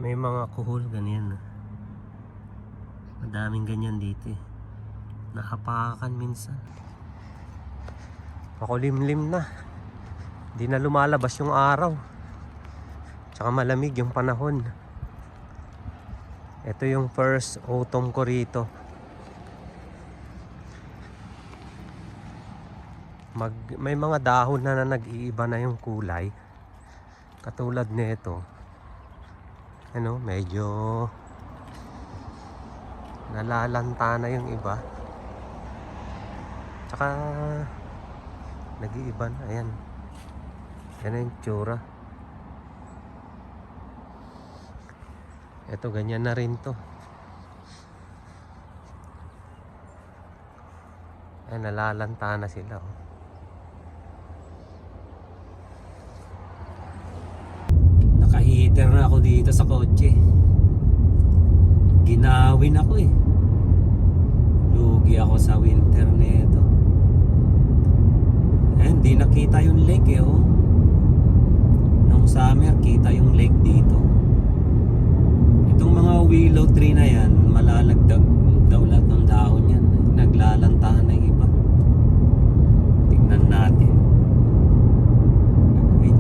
May mga kuhol ganyan. Madaming ganyan dito eh. Nakapakan minsan. Makulimlim na. Hindi na lumalabas yung araw. Tsaka malamig yung panahon. Ito yung first autumn ko rito. May mga dahon na nag-iiba na yung kulay. Katulad nito. Ano, medyo nalalanta na yung iba. Tsaka nag-iiba na. Ayan. Yan yung tsura. Ito ganyan na rin to. Ay, nalalanta na sila oh. Naka-heater na ako dito sa kotse. Ginawin ako eh. Lugi ako sa winter nito. Eh, hindi nakita yung lake eh oh. Nung summer kita yung lake dito. Itong mga willow tree na yan, malalagdag daw lahat ng dahon yan. Naglalantahan na yung iba. Tingnan natin. Wait.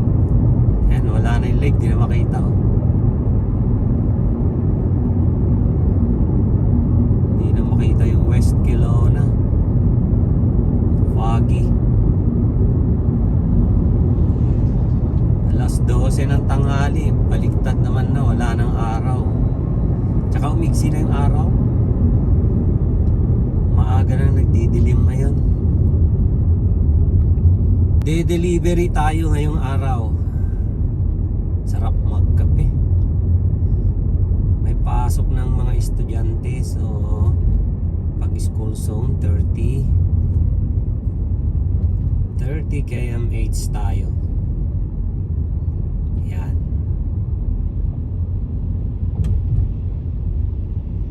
Ayan, wala na yung lake, di na makita oh. Di na makita yung West Kelowna. Foggy. Alas 12 ng tanghali, baliktad naman na, wala nang araw. Tsaka umigsi na yung araw. Maaga na nagdidilim ngayon. De-delivery tayo ngayong araw. Sarap magkape. May pasok ng mga estudyante. So pag school zone 30 kmh tayo. Yan.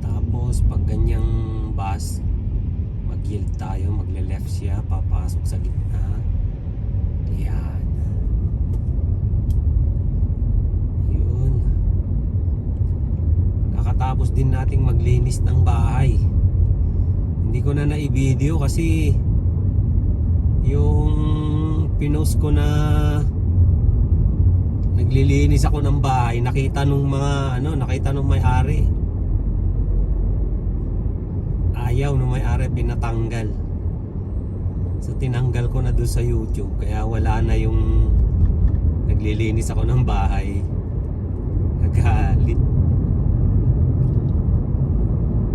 Tapos pag ganyang bus, mag-yield tayo, magle-left siya, papasok sa gitna. Yan. Yun. Kakatapos din nating maglinis ng bahay. Hindi ko na na-i-video kasi yung pinost ko na naglilinis ako ng bahay, nakita nung may-ari. Ayaw nung may-ari, pinatanggal. So tinanggal ko na doon sa YouTube, kaya wala na yung naglilinis ako ng bahay. Nagalit.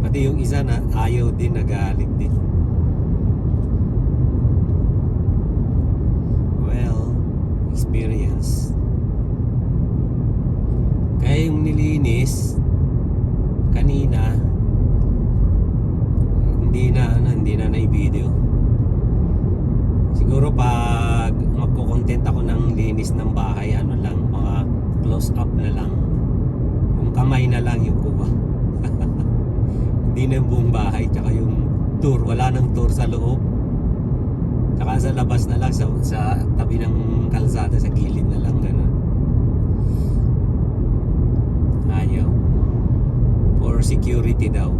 Pati yung isa na ayaw din, nagalit din. Well, experience. Kaya yung nilinis kanina hindi na i-video. Siguro pag magko-content ako ng linis ng bahay, ano lang, mga close up na lang. Yung kamay na lang yung kuha. Hindi na yung buong bahay, tsaka yung tour, wala nang tour sa loob. Tsaka sa labas na lang, sa tabi ng kalsada, sa gilid na lang, ganun. Ayaw. For security daw.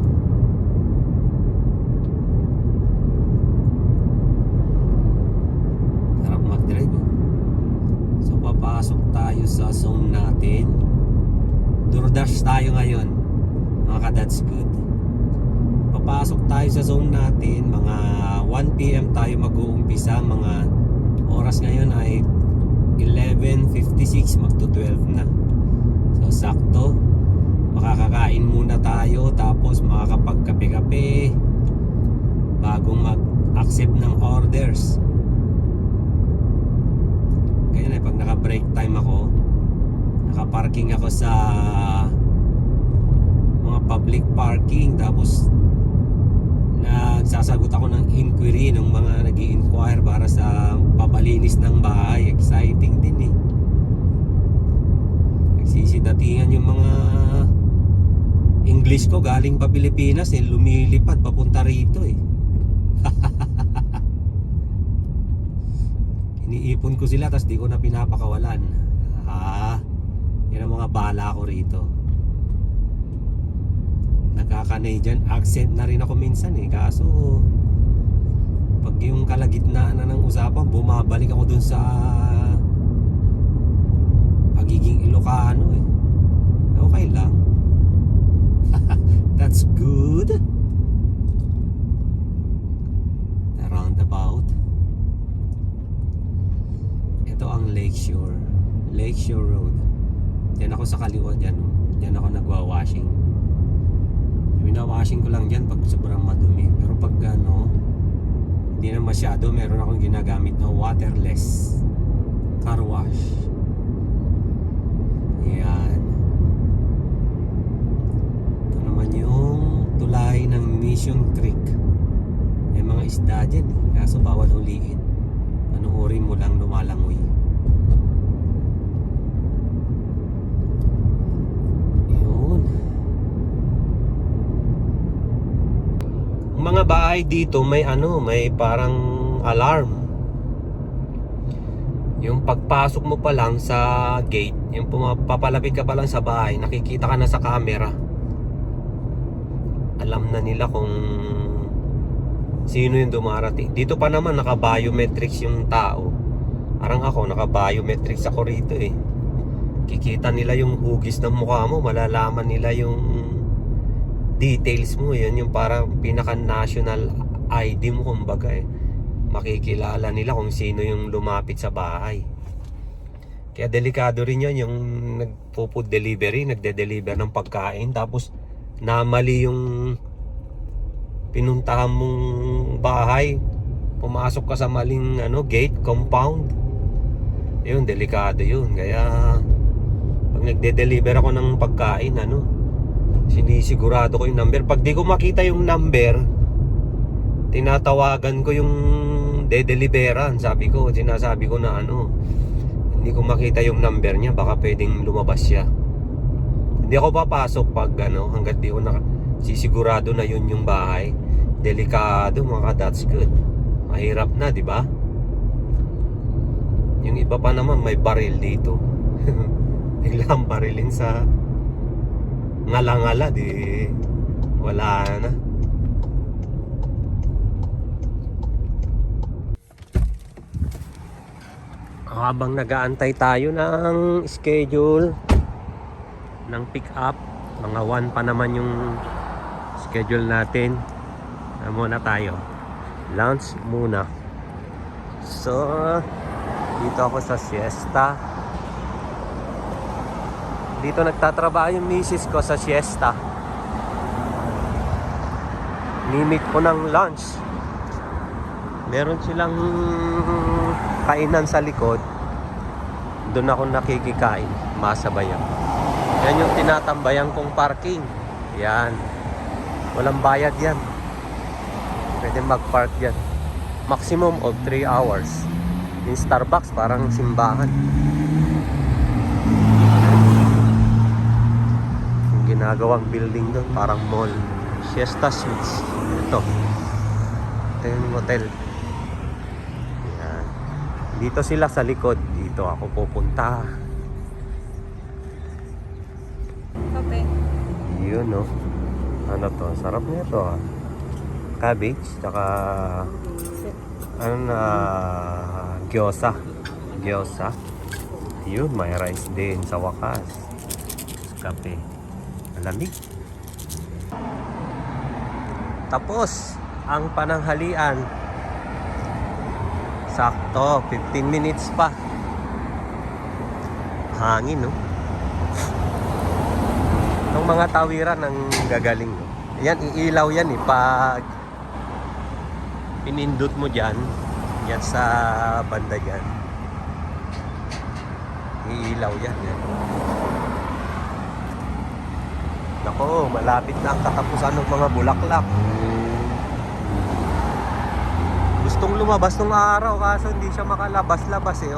Sarap mag-drive oh. So papasok tayo sa zone natin. DoorDash tayo ngayon, mga ka-that's good. Papasok tayo sa zone natin, mga 1 PM tayo mag-uumpisa. Mga oras ngayon ay 11:56, magto-12 na. So sakto, makakakain muna tayo, tapos makakapagkape-kape bago mag-accept ng orders. Kaya na pag naka-break time ako, naka-parking ako sa mga public parking, tapos nagsasagot ako ng inquiry ng mga nag-i-inquire para sa papalinis ng bahay. Exciting din eh. Nagsisidatingan yung mga English ko galing pa Pilipinas eh, lumilipad papunta rito eh. Iniipon ko sila, tas di ko na pinapakawalan. Yan ang mga bala ko rito. Nagka-Canadian accent na rin ako minsan eh. Kaso pag yung kalagitnaan na ng usapan, bumabalik ako dun sa pagiging Ilocano eh. Okay lang. That's good. The roundabout. Ito ang Lakeshore Road. Diyan ako sa kaliwa dyan. Diyan ako nagwa-washing. Washing ko lang dyan pag sobrang madumi. Pero pag hindi na masyado, meron akong ginagamit na waterless car wash. Ayan. Ito naman yung tulay ng Mission Creek. May mga isda dyan eh. Kaso bawal huliin. Panuorin mo lang lumalangoy. Mga bahay dito may may parang alarm. Yung pagpasok mo pa lang sa gate, yung papalapit ka pa lang sa bahay, nakikita ka na sa camera. Alam na nila kung sino yung dumarating. Dito pa naman naka-biometrics yung tao. Parang ako, naka-biometrics ako rito eh. Kikita nila yung hugis ng mukha mo, malalaman nila yung details mo. Yan yung parang pinaka-national ID mo kumbaga eh. Makikilala nila kung sino yung lumapit sa bahay. Kaya delikado rin yan yung nagpo-food delivery, nagde-deliver ng pagkain, tapos namali yung pinuntahan mong bahay, pumasok ka sa maling gate, compound. Yun, delikado yun. Kaya pag nagde-deliver ako ng pagkain, sinisigurado ko yung number. Pag di ko makita yung number, tinatawagan ko yung de-deliveran. Sinasabi ko na hindi ko makita yung number niya, baka pwedeng lumabas siya. Hindi ako papasok pag hanggat di ko sisigurado na yun yung bahay. Delikado mga, that's good. Mahirap na, di ba? Yung iba pa naman may baril dito. Biglang barilin sa ngala-ngala, di wala na. Habang nag-aantay tayo ng schedule ng pick up, mga 1 pa naman yung schedule natin. Muna tayo, lunch muna. So dito ako sa siesta. Dito nagtatrabaho yung misis ko sa siesta. Limit ko ng lunch. Meron silang kainan sa likod. Doon ako nakikikain, masabayan. Yan yung tinatambayan kong parking. Yan. Walang bayad yan. Pwede mag-park yan. Maximum of 3 hours. Yung Starbucks parang simbahan. Ginagawang building doon, parang mall. Siesta Suites. Ito yung hotel. Yan. Dito sila sa likod. Dito ako pupunta. Kape. Yun ano to, sarap nito cabbage, tsaka gyoza. Yun, may rice din sa wakas. Kape. Malamig. Tapos ang pananghalian. Sakto, 15 minutes pa. Hangin, no? Itong mga tawiran ang gagaling, no? Yan, iilaw yan eh. Pag pinindot mo dyan, yan sa banda dyan, iilaw yan. Nako, malapit na ang katapusan ng mga bulaklak. Gustong lumabas nung araw, kaso hindi siya makalabas-labas eh.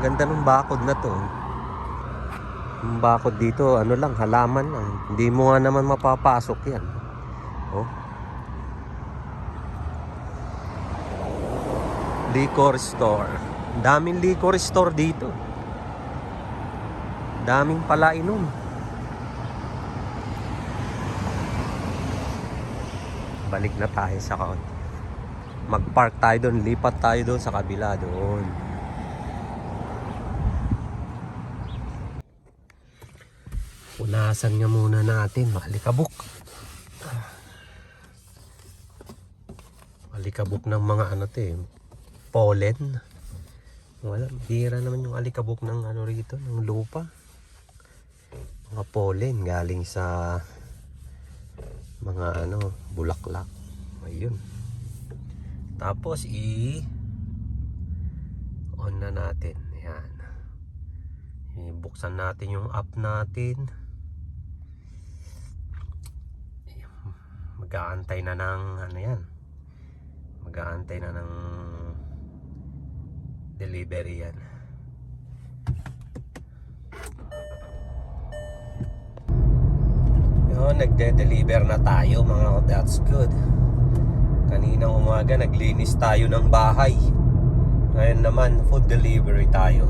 Ganda ng bakod na to. Yung bakod dito, lang, halaman lang. Hindi mo nga naman mapapasok yan. Liquor store. Daming liquor store dito. Daming palainom. Balik na tayo sa kaunti. Mag-park tayo doon, lipat tayo doon sa kabila doon. Punasan nga muna natin, malikabok. Alikabok ng mga ano to eh, pollen. Wala, bihira naman yung alikabok ng ano rito, ng lupa. Mga pollen galing sa mga ano, bulaklak. Ayun. Tapos on na natin. Ayan. Buksan natin yung app natin. Mag-aantay na ng ano yan. Mag-aantay na ng delivery yan. Yun, nagde-deliver na tayo mga, that's good. Kaninang umaga naglinis tayo ng bahay. Ngayon naman food delivery tayo.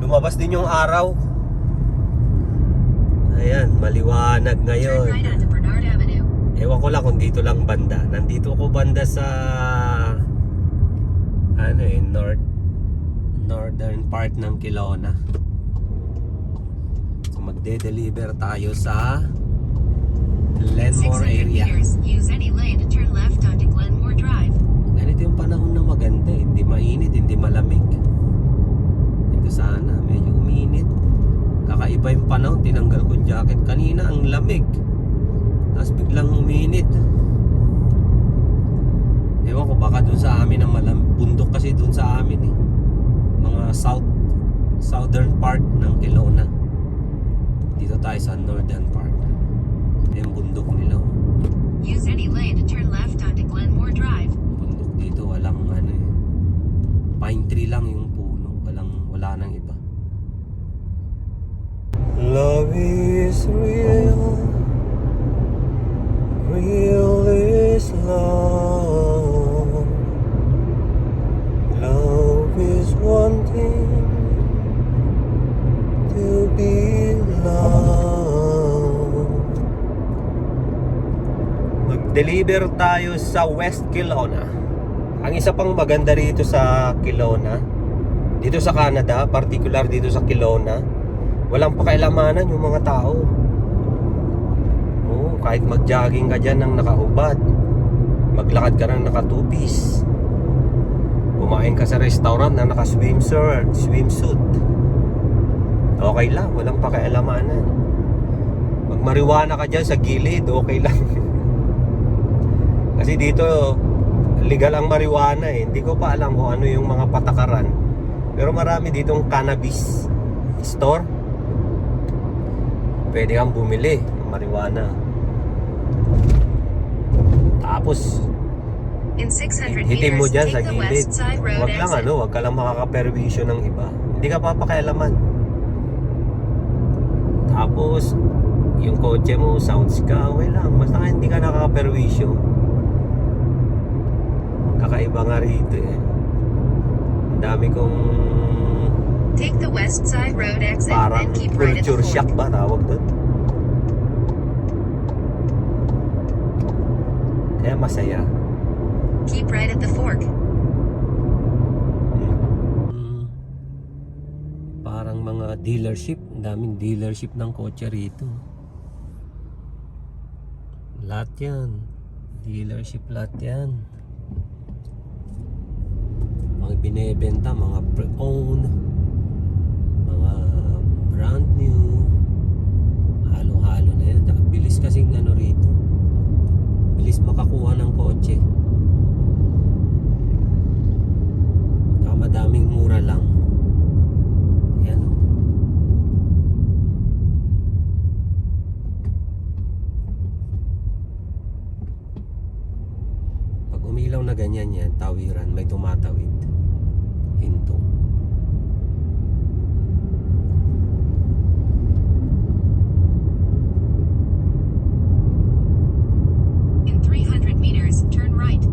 Lumabas din yung araw. Ayan, maliwanag ngayon. Ewan ko lang kung dito lang banda. Nandito ako banda sa ano eh, northern part ng Kelowna. So magde-deliver tayo sa Glenmore area. Use any lane to turn left onto Glenmore Drive. Ganito yung panahon na maganda eh. Hindi mainit, hindi malamig. Ito sana, medyo uminit. Kakaiba yung panahon, tinanggal ko yung jacket. Kanina ang lamig. Tapos biglang uminit. Ewan ko, baka dun sa amin ang bundok kasi dun sa amin eh. Mga southern part ng Kelowna. Dito tayo sa northern part. Yung bundok nila. Use any lane to turn left onto Glenmore Drive. Bundok dito, walang ano eh. Pine tree lang yung puno. Wala nang iba. Love is real. Real is love. Love is wanting to be loved. Mag-deliver tayo sa West Kelowna. Ang isa pang maganda rito sa Kelowna, dito sa Canada, particular dito sa Kelowna, walang pakialamanan yung mga tao. Kahit mag-jogging ka dyan ng nakahubad, maglakad ka ng naka-two-piece, kumain ka sa restaurant na naka-swimsuit, okay lang, walang pakialamanan. Magmariwana ka dyan sa gilid, okay lang. Kasi dito legal ang marijuana eh. Hindi ko pa alam kung ano yung mga patakaran, pero marami ditong cannabis store. Pwede kang bumili ng marijuana. Tapos In 600 hitin mo meters, dyan sa take the gilid. west side road Wag lang exit. wag ka lang makakaperwisyo ng iba. Hindi ka papakialaman. Tapos yung kotse mo, sounds ka, okay lang. Basta hindi ka nakakaperwisyo. Kakaiba nga rito eh. Ang dami kong Take the west side road exit, parang then keep right at the culture shock fork. ba tawag doon? Kaya masaya. Keep right at the fork. Parang mga dealership. Ang daming dealership ng kotse rito. Lahat yan. Dealership lahat yan. Mga binebenta, mga pre-owned, mga brand new. Halo-halo na yan. Bilis kasing ano rito. Bilis makakuha ng kotse. Saka madaming mura lang. Ayan o. Pag umilaw na ganyan yan, tawiran, may tumatawid. Hinto. In 300 meters, turn right.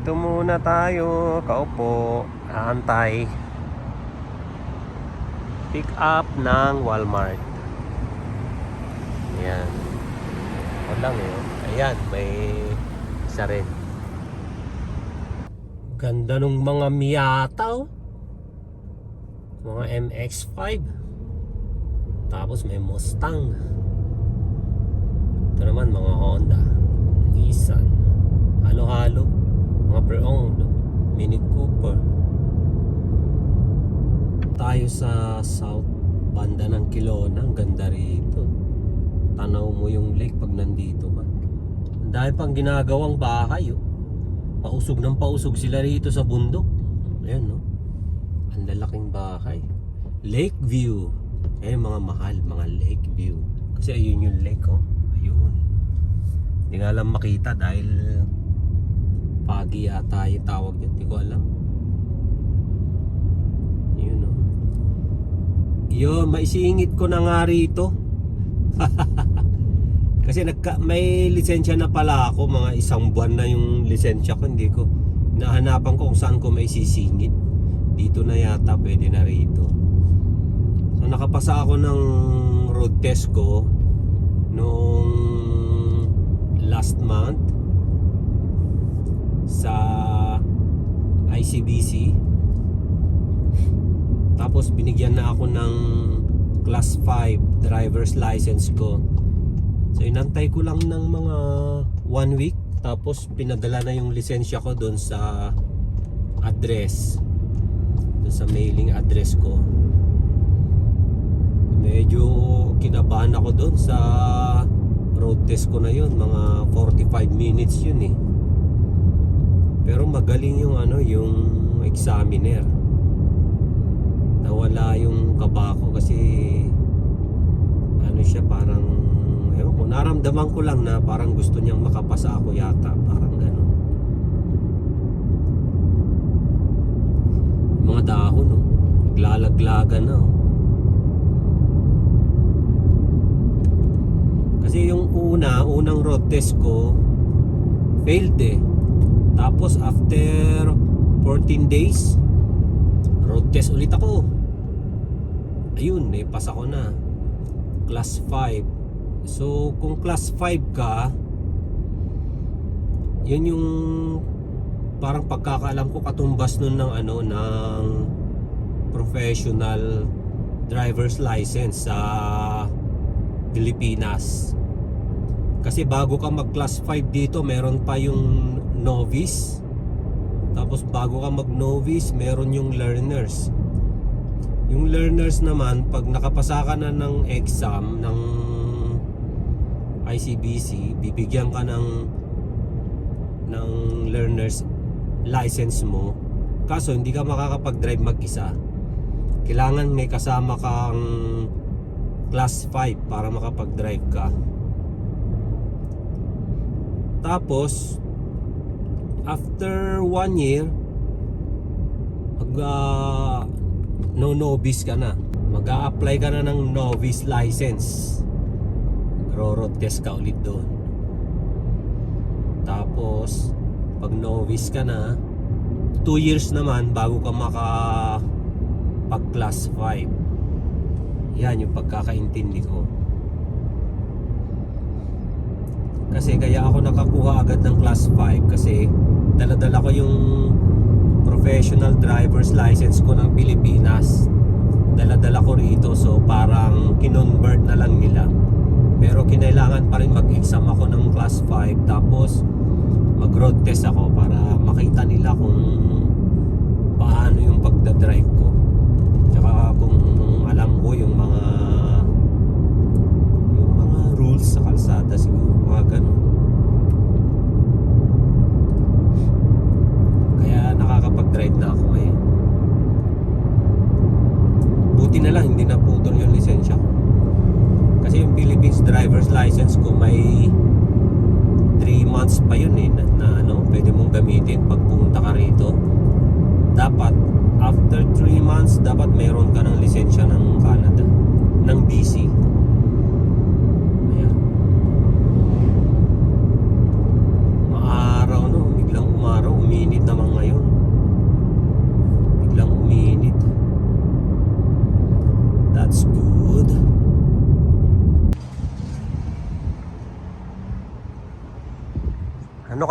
Dito muna tayo. Kaupo. Aantay. Pick up ng Walmart. Ayan. Walang Ayan, may isa rin. Ganda nung mga Miata, oh. Mga MX-5. Tapos may Mustang. Ito naman mga Honda, Nissan, halo-halo, mga pre-owned, Mini Cooper. Tayo sa south banda ng Kilona. Ang ganda rito. Tanaw mo yung lake pag nandito ka. Dahil pang ginagawang bahay, oh. Pausog ng pausog sila rito sa bundok. Ayan, no? Ang lalaking bahay. Lake view. Eh, mga mahal, mga lake view. Kasi ayun yung lake, oh. Ayun. Hindi nga alam makita dahil pagi yata yung tawag yun. Hindi ko alam. Yun, oh. Yun, maisingit ko na nga rito. Kasi may lisensya na pala ako. Mga isang buwan na yung lisensya ko. Hindi ko nahanapan ko kung saan ko may sisingit. Dito na yata pwede na rito. So nakapasa ako ng road test ko nung last month sa ICBC. Tapos binigyan na ako ng class 5 driver's license ko. So inantay ko lang ng mga 1 week. Tapos pinadala na yung lisensya ko doon sa address, doon sa mailing address ko. Medyo kinabahan ako doon sa road test ko na yun. Mga 45 minutes yun eh. Pero magaling yung yung examiner. Nawala yung kaba ko kasi siya parang ewan ko, naramdaman ko lang na parang gusto niyang makapasa ako yata, parang gano'n. Mga dahon, no? Naglalaglagan na, oh. Kasi yung unang road test ko failed eh. Tapos after 14 days road test ulit ako. Ayun, pasa ko na class 5. So kung class 5 ka, yun yung parang pagkakaalam ko katumbas nun ng ng professional driver's license sa Pilipinas. Kasi bago ka mag class 5 dito, meron pa yung novice. Tapos bago ka mag novice, meron yung learners. Yung learners naman, pag nakapasa ka na ng exam ng ICBC, bibigyan ka ng learners license mo. Kaso hindi ka makakapag-drive mag-isa. Kailangan may kasama kang class 5 para makapag-drive ka. Tapos after 1 year, novice ka na. Mag-a-apply ka na ng novice license. Road test ka ulit doon. Tapos pag novice ka na, 2 years naman bago ka pag class 5. Yan yung pagkakaintindi ko. Kasi kaya ako nakakuha agad ng class 5 kasi dala-dala ko yung professional driver's license ko ng Pilipinas. Dala-dala ko rito, so parang kinonvert na lang nila. Pero kinailangan pa rin mag-exam ako ng class 5, tapos mag-road test ako para makita nila kung paano yung pagdadrive ko. Tsaka kung alam ko yung mga rules sa kalsada, siguro mga ganun. Kaya nakakapag-drive na ako ngayon. Buti na lang hindi naputol yung lisensya ko. Kasi yung Philippines driver's license ko may 3 months pa yun na pwede mong gamitin pag pumunta ka rito. Dapat after 3 months dapat meron ka ng lisensya ng Canada, ng BC. Ayan. Maaraw, biglang umaraw, uminit.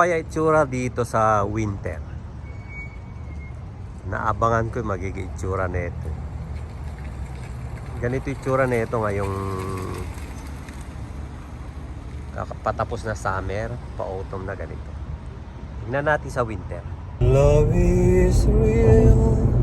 kaya itsura dito sa winter? Naabangan ko yung magiging itsura nito. Ganito itsura nito ngayong patapos na summer, pa-autumn na ganito. Tingnan natin sa winter. Love is real.